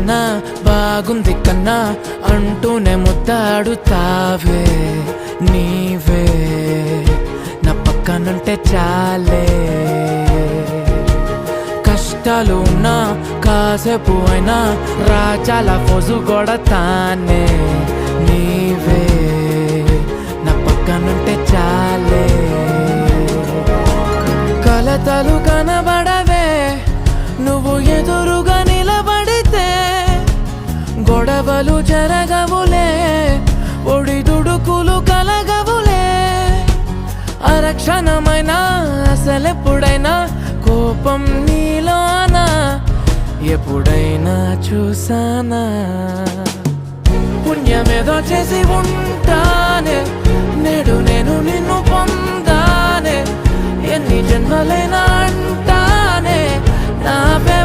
కన్నా బాగుంది కన్నా అంటూనే ముద్దాడుతావే నీవే నా పక్కనుంటే చాలే. కష్టాలు ఉన్నా కాసేపు అయినా రాజాల ఫోజు కొడతానే నీవే నా పక్కనుంటే చాలే. కలతలు కనబడవే నువ్వు ఎదురుగా నిలబడితే, గొడవలు జరగవులే ఒడిదుడుకులు కలగవులే. అరక్షణమైనా అసలెప్పుడైనా కోపం నీలోనా ఎప్పుడైనా చూసానా? పుణ్యమేదో చేసి ఉంటానే నేడు నేను నిన్ను పొందానే. ఎన్ని జన్మలైనా